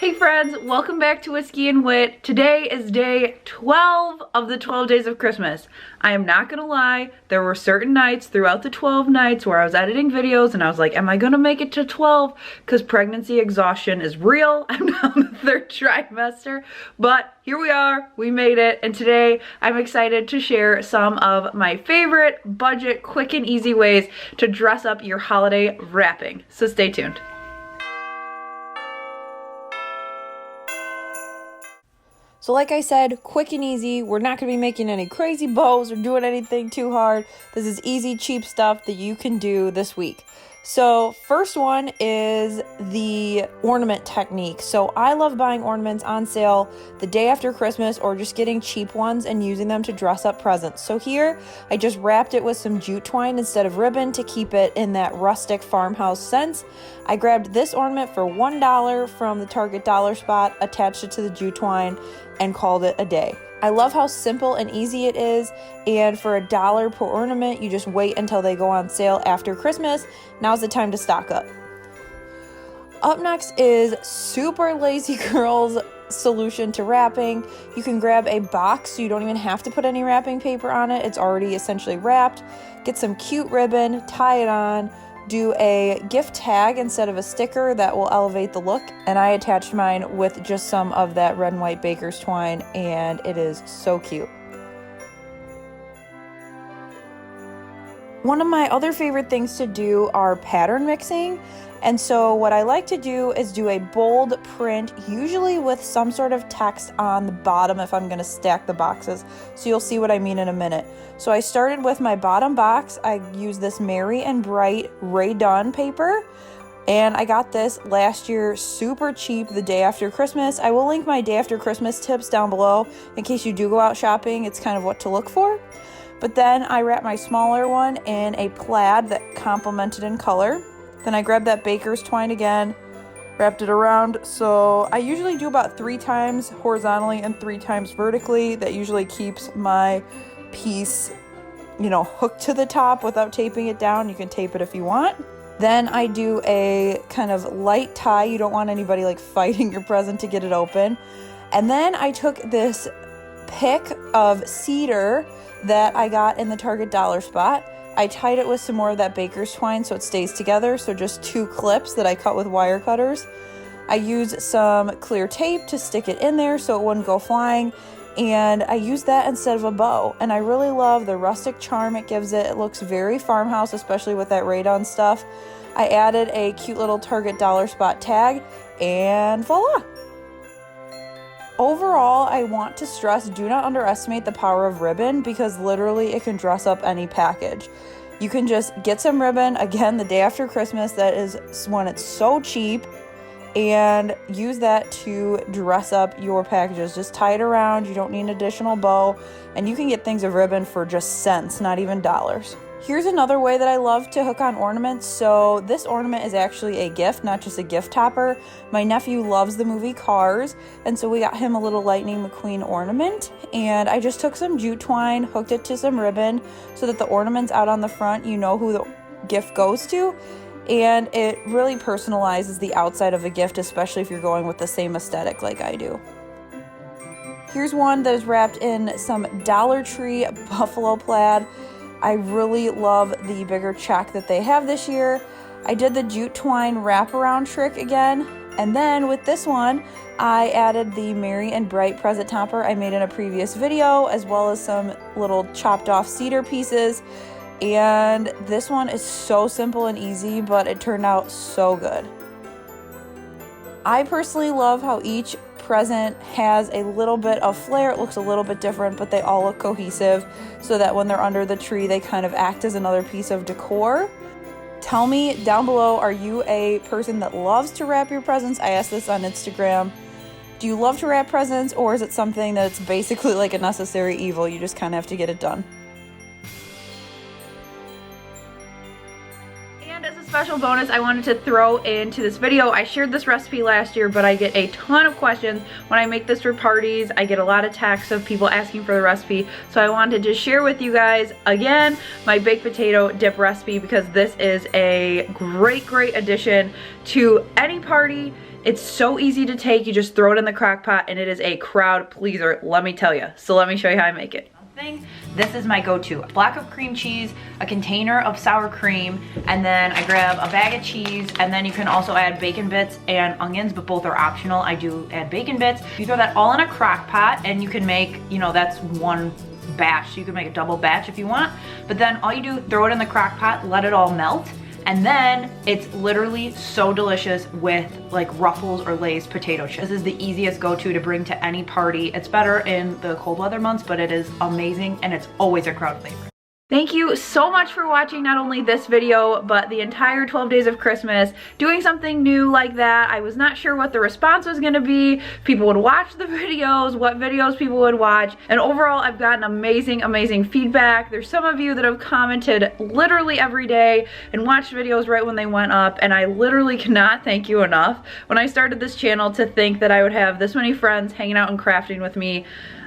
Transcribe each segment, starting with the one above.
Hey friends, welcome back to Whiskey and Wit. Today is day 12 of the 12 days of Christmas. I am not gonna lie, there were certain nights throughout the 12 nights where I was editing videos and I was like, am I gonna make it to 12? Because pregnancy exhaustion is real. I'm now in the third trimester, but here we are, we made it. And today I'm excited to share some of my favorite budget, quick and easy ways to dress up your holiday wrapping. So stay tuned. So like I said, quick and easy. We're not going to be making any crazy bows or doing anything too hard. This is easy, cheap stuff that you can do this week. So first one is the ornament technique. So I love buying ornaments on sale the day after Christmas or just getting cheap ones and using them to dress up presents. So here I just wrapped it with some jute twine instead of ribbon to keep it in that rustic farmhouse sense. I grabbed this ornament for $1 from the Target dollar spot, attached it to the jute twine, and called it a day. I love how simple and easy it is, and for $1 per ornament, you just wait until they go on sale after Christmas. Now's the time to stock up. Up next is super lazy girl's solution to wrapping. You can grab a box so you don't even have to put any wrapping paper on it. It's already essentially wrapped. Get some cute ribbon, tie it on, do a gift tag instead of a sticker that will elevate the look, and I attached mine with just some of that red and white baker's twine, and it is so cute. One of my other favorite things to do are pattern mixing, and so what I like to do is do a bold print, usually with some sort of text on the bottom if I'm going to stack the boxes. So you'll see what I mean in a minute. So I started with my bottom box. I used this Merry and Bright Rae Dunn paper, and I got this last year super cheap the day after Christmas. I will link my day after Christmas tips down below in case you do go out shopping. It's kind of what to look for. But then I wrapped my smaller one in a plaid that complemented in color. Then I grabbed that baker's twine again, wrapped it around. So I usually do about 3 times horizontally and 3 times vertically. That usually keeps my piece, hooked to the top without taping it down. You can tape it if you want. Then I do a kind of light tie. You don't want anybody fighting your present to get it open. And then I took this pick of cedar that I got in the Target dollar spot. I tied it with some more of that baker's twine so it stays together, so just 2 clips that I cut with wire cutters. I used some clear tape to stick it in there so it wouldn't go flying, and I used that instead of a bow, and I really love the rustic charm it gives it. It looks very farmhouse, especially with that Rae Dunn stuff. I added a cute little Target dollar spot tag, and voila! Overall, I want to stress, do not underestimate the power of ribbon because literally it can dress up any package. You can just get some ribbon, again, the day after Christmas. That is when it's so cheap, and use that to dress up your packages. Just tie it around. You don't need an additional bow, and you can get things of ribbon for just cents, not even dollars. Here's another way that I love to hook on ornaments. So this ornament is actually a gift, not just a gift topper. My nephew loves the movie Cars, and so we got him a little Lightning McQueen ornament, and I just took some jute twine, hooked it to some ribbon so that the ornament's out on the front, you know who the gift goes to, and it really personalizes the outside of a gift, especially if you're going with the same aesthetic like I do. Here's one that is wrapped in some Dollar Tree buffalo plaid. I really love the bigger check that they have this year. I did the jute twine wraparound trick again, and then with this one, I added the Merry and Bright present topper I made in a previous video, as well as some little chopped off cedar pieces. And this one is so simple and easy, but it turned out so good. I personally love how each present has a little bit of flair. It looks a little bit different, but they all look cohesive so that when they're under the tree, they kind of act as another piece of decor. Tell me down below, are you a person that loves to wrap your presents? I asked this on Instagram. Do you love to wrap presents, or is it something that's basically like a necessary evil? You just kind of have to get it done. As a special bonus, I wanted to throw into this video, I shared this recipe last year, but I get a ton of questions when I make this for parties. I get a lot of texts of people asking for the recipe, so I wanted to share with you guys again my baked potato dip recipe because this is a great addition to any party. It's so easy to take. You just throw it in the crock pot and it is a crowd pleaser, let me tell you. So let me show you how I make it. This is my go-to. A block of cream cheese, a container of sour cream, and then I grab a bag of cheese, and then you can also add bacon bits and onions, but both are optional. I do add bacon bits. You throw that all in a crock pot, and you can make, you know, that's one batch. So you can make a double batch if you want, but then all you do, throw it in the crock pot, let it all melt, and then it's literally so delicious with like Ruffles or Lay's potato chips. This is the easiest go-to to bring to any party. It's better in the cold weather months, but it is amazing and it's always a crowd favorite. Thank you so much for watching not only this video, but the entire 12 days of Christmas. Doing something new like that, I was not sure what the response was gonna be. People would watch the videos, what videos people would watch, and overall I've gotten amazing feedback. There's some of you that have commented literally every day and watched videos right when they went up, and I literally cannot thank you enough. When I started this channel, to think that I would have this many friends hanging out and crafting with me,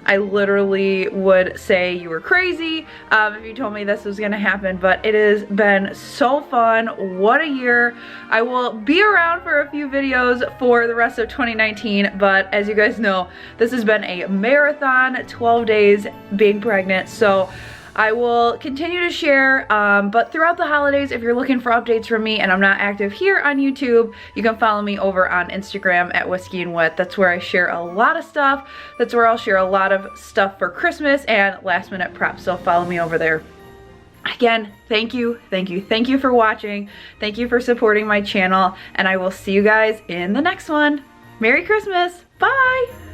I literally would say you were crazy if you told me this was gonna happen, but it has been so fun. What a year. I will be around for a few videos for the rest of 2019, but as you guys know, this has been a marathon, 12 days being pregnant, so I will continue to share, but throughout the holidays, if you're looking for updates from me and I'm not active here on YouTube, you can follow me over on Instagram at Whiskey and Whit. That's where I share a lot of stuff. That's where I'll share a lot of stuff for Christmas and last minute prep, so follow me over there. Again, thank you for watching. Thank you for supporting my channel, and I will see you guys in the next one. Merry Christmas, bye!